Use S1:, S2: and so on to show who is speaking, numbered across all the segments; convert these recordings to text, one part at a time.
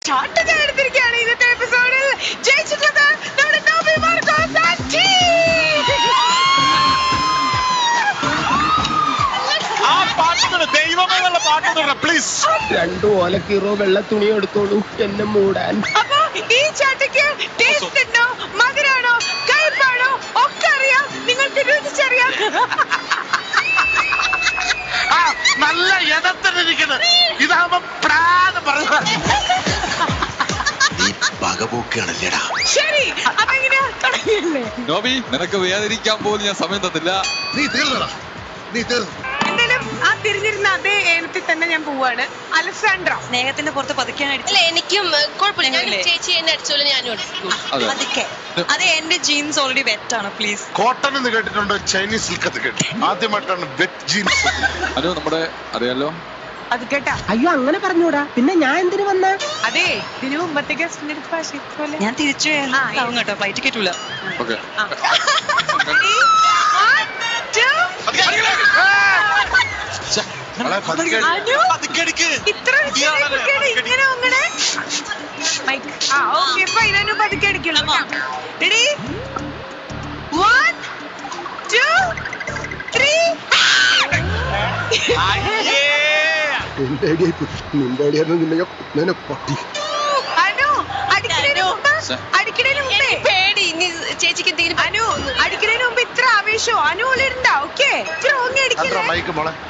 S1: ചാട്ടൊക്കെ എടുത്തിരിക്കുകയാണ് ഇന്നത്തെ എപ്പിസോഡിൽ. ജയിച്ചിട്ടുള്ളത് നമ്മുടെ നോബി മാർക്കോസ് and team.
S2: ആ പാട്ട് ദൈവമേന്നുള്ള പാട്ട് പ്ലീസ്.
S3: 2 ഓലക്കീറോ വെള്ള തുണി എടുത്തോളൂ എന്നെ മൂടാൻ.
S1: അപ്പൊ ഈ ചാട്ടയ്ക്ക് ടേസ്റ്റ് ഉണ്ടോ, മധുരാണോ, കയ്പാണോ ഒക്കെ അറിയാം, നിങ്ങൾക്ക് രുചിച്ചറിയാം.
S2: നല്ല ഇടത്തിലിരിക്കുന്നത് ഇതാവുമ്പോ പ്രാന്ന് പറഞ്ഞ പകപോക്കാണല്ലേടാ.
S1: ശരി, അപ്പൊ എങ്ങനെയാ തുടങ്ങിയല്ലേ?
S4: നോബി, നിനക്ക് വേദനിക്കാൻ പോലും ഞാൻ സമയം തന്നില്ല.
S2: നീ തീർന്നടാ, നീ തീർന്നു.
S1: എന്തായാലും ആ തിരിഞ്ഞിരുന്ന അതേ ഏനത്തിൽ തന്നെ ഞാൻ പോവാണ്. അലസാൻഡ്ര
S5: സ്നേഹത്തിന്റെ പുറത്ത് പതുക്കെയാണ് അടിച്ചത്.
S6: അല്ല, എനിക്കും കുഴപ്പമില്ല. ഞാൻ ചേച്ചി എന്നെ അടിച്ചോളൂ, ഞാനും അടിച്ചു.
S5: പതുക്കെ. അത് എന്റെ ജീൻസ് ഓൾറെഡി വെറ്റ് ആണ്. പ്ലീസ്.
S2: കോട്ടൺ എന്ന് കേട്ടിട്ടുണ്ട്, ചൈനീസ് സിൽക്ക് എന്ന് കേട്ടു. ആദ്യമായിട്ടാണ് വെറ്റ് ജീൻസ്.
S4: ഹലോ, നമ്മുടെ അറിയാലോ.
S1: അത് കേട്ടാ?
S3: അയ്യോ അങ്ങനെ പറഞ്ഞൂടാ, പിന്നെ ഞാൻ എന്തിനു വന്ന?
S1: അതെ, ഇതിനു മുമ്പത്തെ ഗസ്റ്റിന്റെ പോലെ
S5: ഞാൻ തിരിച്ചു ആവും കേട്ടോ, ഫ്ലൈറ്റ് കിട്ടൂല.
S4: ഓക്കെ,
S1: ഇത്ര ഇങ്ങനെ അങ്ങനെ ഓക്കെ ഫൈൻ, അനു പതുക്കെ അടിക്കുള്ളൂ. റെഡി, 1 2 3. അനു അടിക്കണേന് മുമ്പേ
S6: പേടി, ഇനി ചേച്ചിക്ക് എന്തെങ്കിലും
S1: അനു അടിക്കണേന് മുമ്പ് ഇത്ര ആവേശോ അനു ഉള്ളിരുണ്ടാ. ഓക്കെ, ഇത്ര ഓങ്ങി അടിക്കില്ലേ.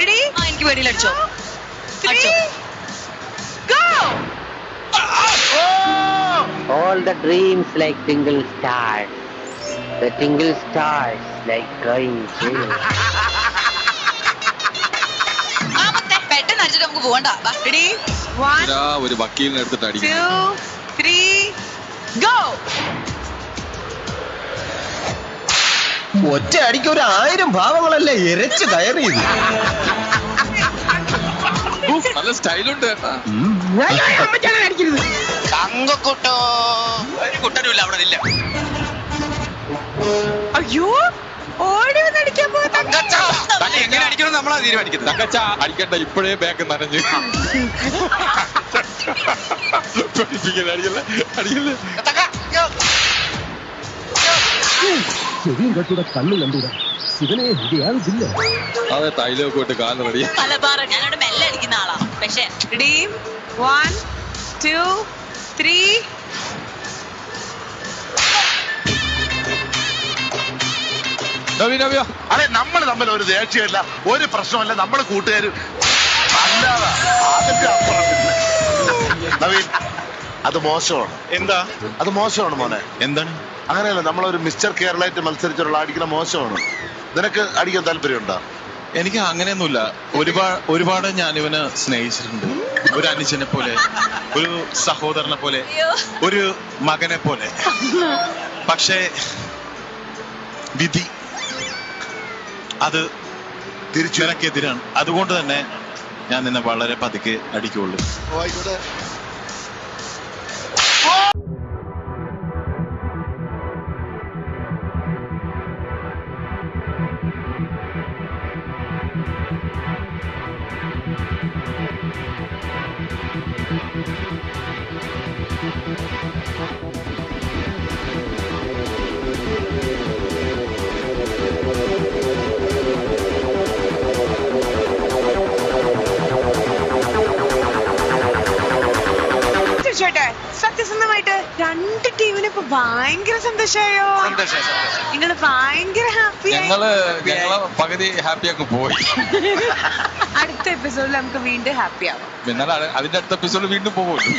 S1: റെഡി,
S5: എനിക്ക് പേടിയിൽ അടിച്ചോ.
S1: 3 go.
S7: All the dreams like tingle stars, the tingle stars like going through.
S5: പെട്ടെന്ന് അടിച്ചിട്ട് നമുക്ക് പോകണ്ട.
S1: റെഡി, 1
S4: ഒരു വക്കീലിനെ എടുത്തിട്ട്
S1: 2
S4: അടിക്കും.
S1: 3 go.
S3: ഒറ്റ അടിക്ക് 1000 ഭാവങ്ങളല്ലേ എരച്ചു കയറിയത്.
S4: നല്ല സ്റ്റൈലുണ്ട് കേട്ടാ.
S3: അടിക്കരുത്.
S2: കുട്ടനുമില്ല അവിടെ ഇല്ല.
S1: അയ്യോ, ഓടി വന്ന് അടിക്കാൻ പോകാ.
S2: എങ്ങനെ അടിക്കണം നമ്മളാ തീരുമാനിക്കുന്നത്.
S4: തങ്കച്ച അടിക്കണ്ട, ഇപ്പോഴേ ബാക്ക് നനഞ്ഞു. അടിക്കല്ലേ അടിക്കല്ലേ.
S3: ചെവിയും കെട്ടൂടെ കണ്ണു കണ്ടൂടാ, ഇവനെ ഇതയാളില്ല.
S4: അതെ, തൈലൊക്കെ ഇട്ട് കാല് റെഡി.
S5: പലപാറ ഞാനവിടെ മെല്ലെ അടിക്കുന്ന ആളാ. പക്ഷെ
S1: റെഡി, 1 2 3.
S2: അതെ, നമ്മൾ തമ്മിൽ ഒരു ദേഷ്യമില്ല, ഒരു പ്രശ്നമല്ല, നമ്മൾ കൂട്ടുകാരും അല്ലാതെ അതിന്റെ അപ്പുറമില്ല. നവീൻ, അത് മോശമാണ്. എന്താ അത് മോശമാണ് മോനെ? എന്താണ് അങ്ങനെയല്ല, നമ്മളൊരു മിസ്റ്റർ കേരളായിട്ട് മത്സരിച്ചുള്ള അടിക്കുന്ന മോശമാണ്. നിനക്ക് അടിക്കാൻ താല്പര്യമുണ്ടോ?
S8: എനിക്ക് അങ്ങനെയൊന്നുമില്ല. ഒരുപാട് ഞാൻ ഇവനെ സ്നേഹിച്ചിട്ടുണ്ട്. ഒരു അനുജനെ പോലെ, ഒരു സഹോദരനെ പോലെ, ഒരു മകനെ പോലെ. പക്ഷേ വിധി അത് തിരിച്ചെതിരാണ്. അതുകൊണ്ട് തന്നെ ഞാൻ നിന്നെ വളരെ പതുക്കെ അടിക്കുള്ളൂ.
S2: ആയിക്കോട്ടെ.
S1: സത്യസന്ധമായിട്ട് 2 ടീമിനും ഇപ്പൊ ഭയങ്കര സന്തോഷായോ? നിങ്ങള് ഭയങ്കര ഹാപ്പിയായി.
S4: ഞങ്ങള് പകുതി ഹാപ്പിയാക്കി പോയി.
S1: അടുത്ത എപ്പിസോഡിൽ നമുക്ക് വീണ്ടും ഹാപ്പി ആവാം.
S4: എന്നാൽ അതിന്റെ അടുത്ത എപ്പിസോഡ് വീണ്ടും പോകുമല്ലോ.